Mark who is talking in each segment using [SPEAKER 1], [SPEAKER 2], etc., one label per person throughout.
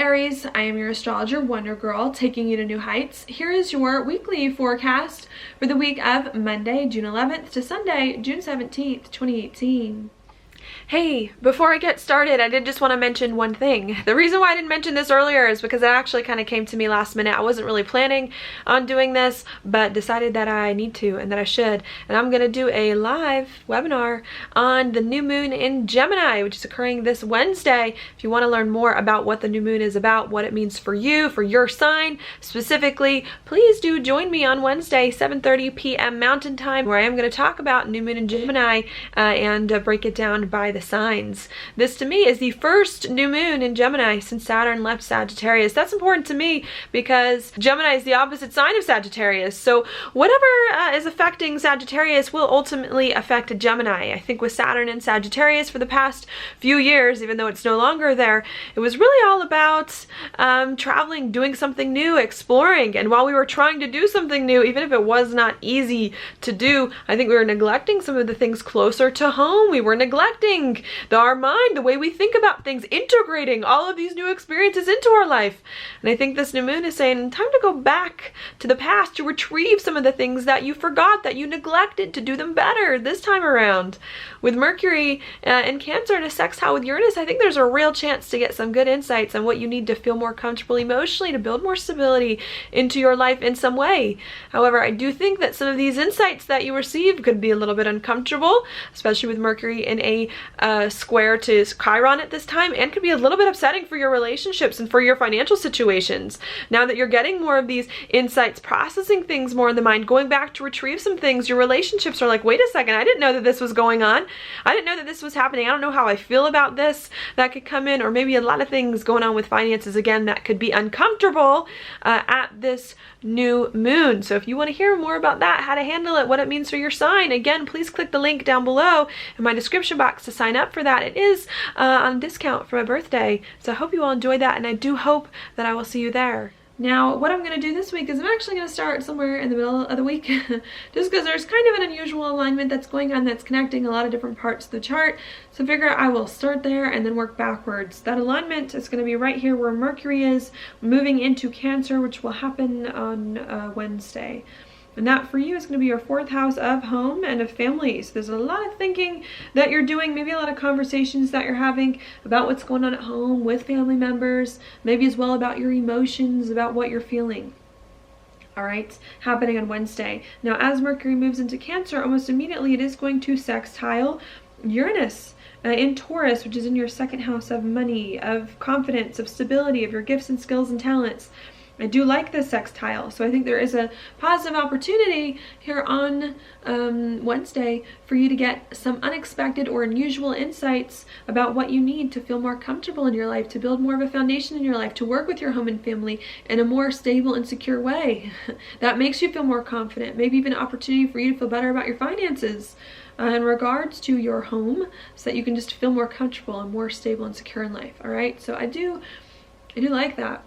[SPEAKER 1] Aries, I am your astrologer Wonder Girl, taking you to new heights. Here is your weekly forecast for the week of Monday, June 11th to Sunday, June 17th, 2018. Hey, before I get started, I did just want to mention one thing. The reason why I didn't mention this earlier is because it actually kind of came to me last minute. I wasn't really planning on doing this, but decided that I need to and that I should. And I'm going to do a live webinar on the new moon in Gemini, which is occurring this Wednesday. If you want to learn more about what the new moon is about, what it means for you, for your sign specifically, please do join me on Wednesday, 7:30 p.m. Mountain Time, where I am going to talk about new moon in Gemini and break it down by the signs. This to me is the first new moon in Gemini since Saturn left Sagittarius. That's important to me because Gemini is the opposite sign of Sagittarius. So whatever is affecting Sagittarius will ultimately affect Gemini. I think with Saturn and Sagittarius for the past few years, even though it's no longer there, it was really all about traveling, doing something new, exploring. And while we were trying to do something new, even if it was not easy to do, I think we were neglecting some of the things closer to home. We were neglecting our mind, the way we think about things, integrating all of these new experiences into our life. And I think this new moon is saying, time to go back to the past, to retrieve some of the things that you forgot, that you neglected, to do them better this time around. With Mercury in Cancer in a sextile with Uranus, I think there's a real chance to get some good insights on what you need to feel more comfortable emotionally, to build more stability into your life in some way. However, I do think that some of these insights that you received could be a little bit uncomfortable, especially with Mercury in a square to Chiron at this time, and could be a little bit upsetting for your relationships and for your financial situations. Now that you're getting more of these insights, processing things more in the mind, going back to retrieve some things, your relationships are like, wait a second, I didn't know that this was going on. I didn't know that this was happening. I don't know how I feel about this. That could come in, or maybe a lot of things going on with finances again that could be uncomfortable at this new moon. So if you want to hear more about that, how to handle it, what it means for your sign, again, please click the link down below in my description box to sign up for that. It is on discount for my birthday. So I hope you all enjoy that, and I do hope that I will see you there. Now, what I'm going to do this week is I'm actually going to start somewhere in the middle of the week just because there's kind of an unusual alignment that's going on that's connecting a lot of different parts of the chart. So I figure I will start there and then work backwards. That alignment is going to be right here where Mercury is moving into Cancer, which will happen on Wednesday. And that for you is going to be your fourth house of home and of family. So there's a lot of thinking that you're doing, maybe a lot of conversations that you're having about what's going on at home with family members, maybe as well about your emotions, about what you're feeling. All right, happening on Wednesday. Now, as Mercury moves into Cancer, almost immediately it is going to sextile Uranus in Taurus, which is in your second house of money, of confidence, of stability, of your gifts and skills and talents. I do like this sextile, so I think there is a positive opportunity here on Wednesday for you to get some unexpected or unusual insights about what you need to feel more comfortable in your life, to build more of a foundation in your life, to work with your home and family in a more stable and secure way. That makes you feel more confident, maybe even an opportunity for you to feel better about your finances in regards to your home, so that you can just feel more comfortable and more stable and secure in life. All right, so I do like that.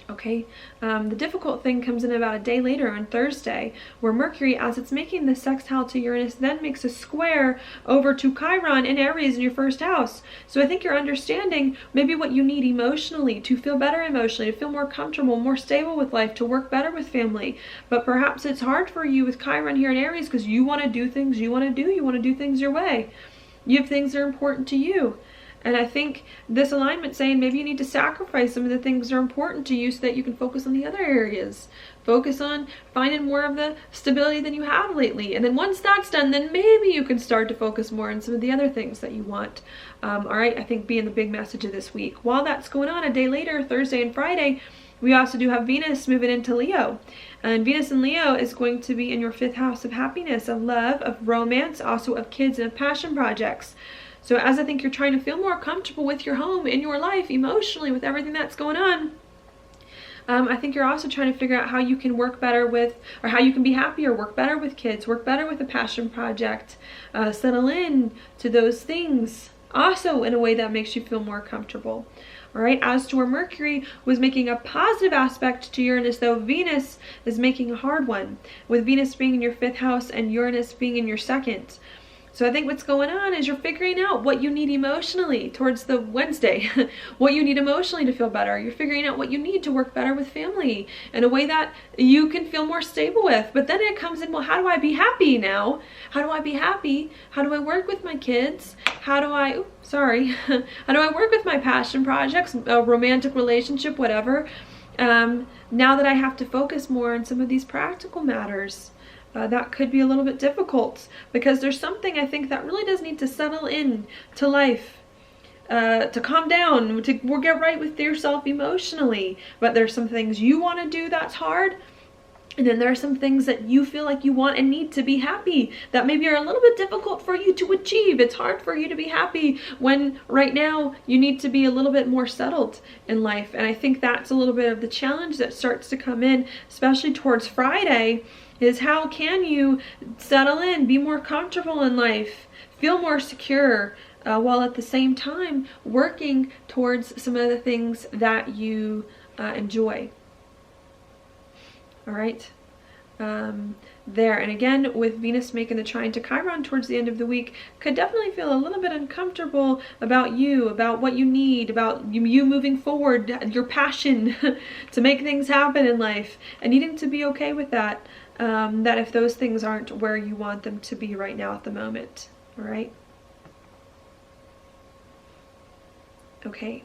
[SPEAKER 1] Okay, the difficult thing comes in about a day later on Thursday, where Mercury, as it's making the sextile to Uranus, then makes a square over to Chiron in Aries in your first house. So I think you're understanding maybe what you need emotionally, to feel better emotionally, to feel more comfortable, more stable with life, to work better with family. But perhaps it's hard for you with Chiron here in Aries because you want to do things you want to do things your way. You have things that are important to you. And I think this alignment saying maybe you need to sacrifice some of the things that are important to you so that you can focus on the other areas. Focus on finding more of the stability than you have lately. And then once that's done, then maybe you can start to focus more on some of the other things that you want. All right, I think being the big message of this week. While that's going on, a day later, Thursday and Friday, we also do have Venus moving into Leo. And Venus in Leo is going to be in your fifth house of happiness, of love, of romance, also of kids and of passion projects. So as I think you're trying to feel more comfortable with your home, in your life, emotionally, with everything that's going on, I think you're also trying to figure out how you can work better with, or how you can be happier, work better with kids, work better with a passion project, settle in to those things, also in a way that makes you feel more comfortable. All right, as to where Mercury was making a positive aspect to Uranus, though, Venus is making a hard one, with Venus being in your fifth house and Uranus being in your second. So I think what's going on is you're figuring out what you need emotionally towards the Wednesday, what you need emotionally to feel better. You're figuring out what you need to work better with family in a way that you can feel more stable with. But then it comes in, well, how do I be happy now? How do I be happy? How do I work with my kids? How do I, how do I work with my passion projects, a romantic relationship, whatever, now that I have to focus more on some of these practical matters? That could be a little bit difficult, because there's something I think that really does need to settle in to life, to calm down, to get right with yourself emotionally. But there's some things you want to do that's hard, and then there are some things that you feel like you want and need to be happy that maybe are a little bit difficult for you to achieve. It's hard for you to be happy when right now you need to be a little bit more settled in life. And I think that's a little bit of the challenge that starts to come in, especially towards Friday, is how can you settle in, be more comfortable in life, feel more secure, while at the same time working towards some of the things that you enjoy. All right. There, and again, with Venus making the trine to Chiron towards the end of the week, could definitely feel a little bit uncomfortable about you, about what you need, about you moving forward, your passion to make things happen in life, and needing to be okay with that, that if those things aren't where you want them to be right now at the moment. All right. Okay.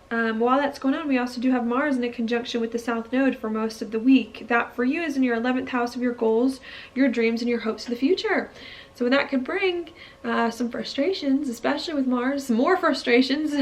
[SPEAKER 1] While that's going on, we also do have Mars in a conjunction with the South Node for most of the week. That for you is in your 11th house of your goals, your dreams, and your hopes of the future. So that could bring some frustrations, especially with Mars, more frustrations,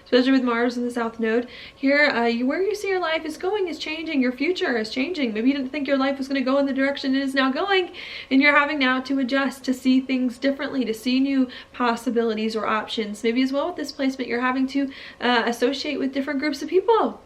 [SPEAKER 1] especially with Mars in the South Node. Here, where you see your life is going is changing, your future is changing. Maybe you didn't think your life was going to go in the direction it is now going, and you're having now to adjust, to see things differently, to see new possibilities or options. Maybe as well with this placement, you're having to associate with different groups of people.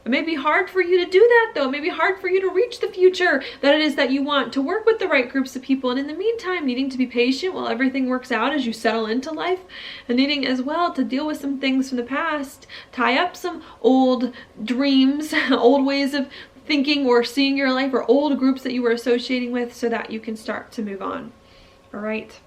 [SPEAKER 1] It may be hard for you to do that, though. It may be hard for you to reach the future that it is that you want, to work with the right groups of people. And in the meantime, needing to be patient while everything works out as you settle into life, and needing as well to deal with some things from the past, tie up some old dreams, old ways of thinking or seeing your life, or old groups that you were associating with, so that you can start to move on. All right.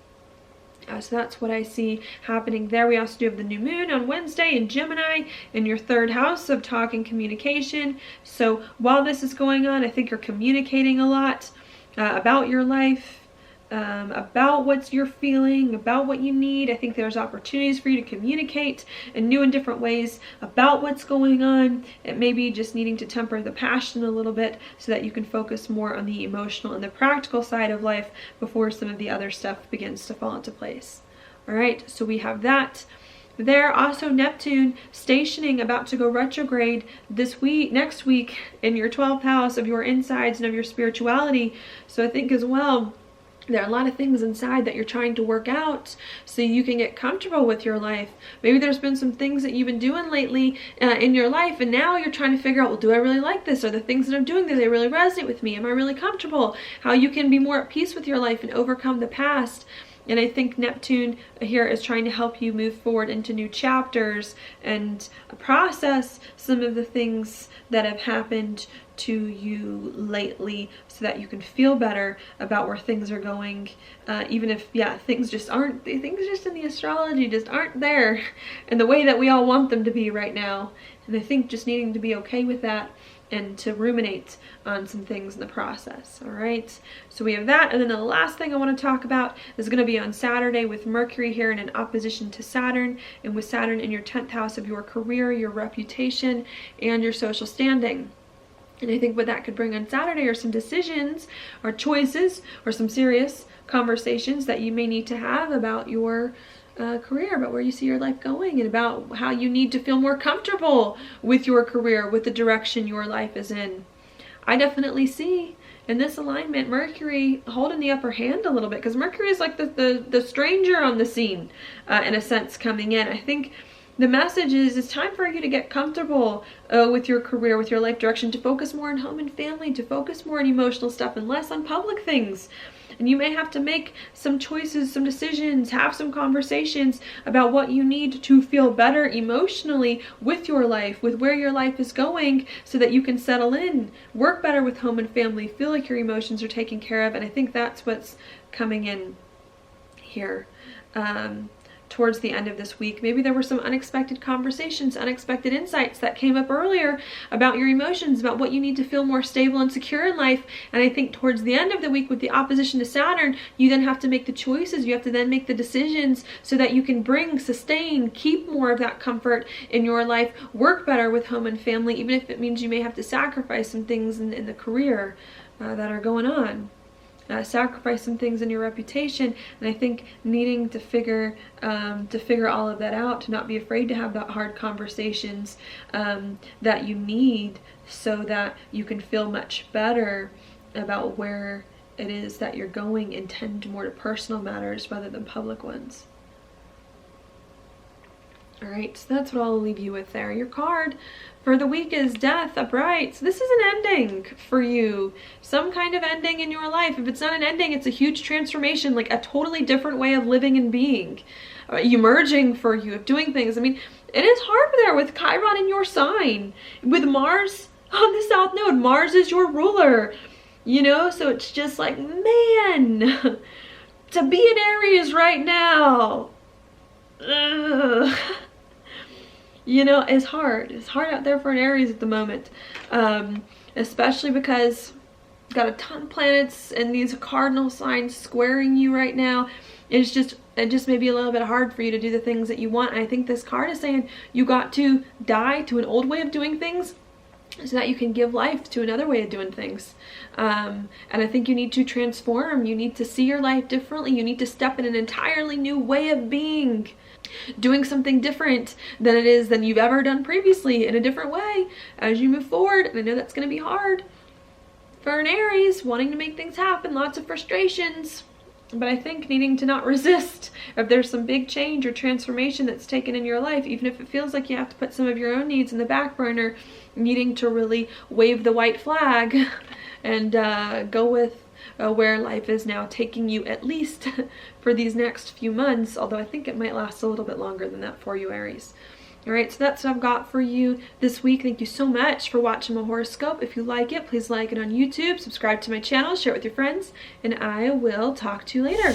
[SPEAKER 1] So that's what I see happening there. We also do have the new moon on Wednesday in Gemini in your 3rd house of talk and communication. So while this is going on, I think you're communicating a lot about your life, about what you're feeling, about what you need. I think there's opportunities for you to communicate in new and different ways about what's going on. It may be just needing to temper the passion a little bit so that you can focus more on the emotional and the practical side of life before some of the other stuff begins to fall into place. All right, so we have that. There, also Neptune stationing, about to go retrograde next week in your 12th house of your insides and of your spirituality. So I think as well, there are a lot of things inside that you're trying to work out so you can get comfortable with your life. Maybe there's been some things that you've been doing lately in your life, and now you're trying to figure out, well, do I really like this? Are the things that I'm doing, do they really resonate with me? Am I really comfortable? How you can be more at peace with your life and overcome the past. And I think Neptune here is trying to help you move forward into new chapters and process some of the things that have happened to you lately, so that you can feel better about where things are going, even if things just in the astrology just aren't there in the way that we all want them to be right now. And I think just needing to be okay with that and to ruminate on some things in the process. All right, so we have that. And then the last thing I want to talk about is going to be on Saturday, with Mercury here in an opposition to Saturn, and with Saturn in your 10th house of your career, your reputation, and your social standing. And I think what that could bring on Saturday are some decisions or choices or some serious conversations that you may need to have about your career, about where you see your life going, and about how you need to feel more comfortable with your career, with the direction your life is in. I definitely see in this alignment Mercury holding the upper hand a little bit, because Mercury is like the stranger on the scene in a sense coming in. I think the message is it's time for you to get comfortable with your career, with your life direction, to focus more on home and family, to focus more on emotional stuff and less on public things. And you may have to make some choices, some decisions, have some conversations about what you need to feel better emotionally with your life, with where your life is going, so that you can settle in, work better with home and family, feel like your emotions are taken care of. And I think that's what's coming in here. Towards the end of this week. Maybe there were some unexpected conversations, unexpected insights that came up earlier about your emotions, about what you need to feel more stable and secure in life. And I think towards the end of the week with the opposition to Saturn, you then have to make the choices. You have to then make the decisions so that you can bring, sustain, keep more of that comfort in your life, work better with home and family, even if it means you may have to sacrifice some things in the career that are going on. Sacrifice some things in your reputation. And I think needing to figure all of that out, to not be afraid to have that hard conversations that you need so that you can feel much better about where it is that you're going and tend more to personal matters rather than public ones. All right, so that's what I'll leave you with there. Your card for the week is Death, upright. So this is an ending for you. Some kind of ending in your life. If it's not an ending, it's a huge transformation, like a totally different way of living and being. Emerging for you, of doing things. I mean, it is hard there with Chiron in your sign. With Mars on the South Node. Mars is your ruler. You know, so it's just like, man, to be an Aries right now. Ugh. You know, it's hard. It's hard out there for an Aries at the moment, especially because you've got a ton of planets and these cardinal signs squaring you right now. It just may be a little bit hard for you to do the things that you want. And I think this card is saying you got to die to an old way of doing things so that you can give life to another way of doing things. And I think you need to transform. You need to see your life differently. You need to step in an entirely new way of being. Doing something different than you've ever done previously, in a different way as you move forward. And I know that's going to be hard for an Aries, wanting to make things happen, lots of frustrations, but I think needing to not resist if there's some big change or transformation that's taken in your life, even if it feels like you have to put some of your own needs in the back burner, needing to really wave the white flag and go with where life is now taking you, at least for these next few months, although I think it might last a little bit longer than that for you, Aries. All right, so that's what I've got for you this week. Thank you so much for watching my horoscope. If you like it, please like it on YouTube, subscribe to my channel, share it with your friends, and I will talk to you later.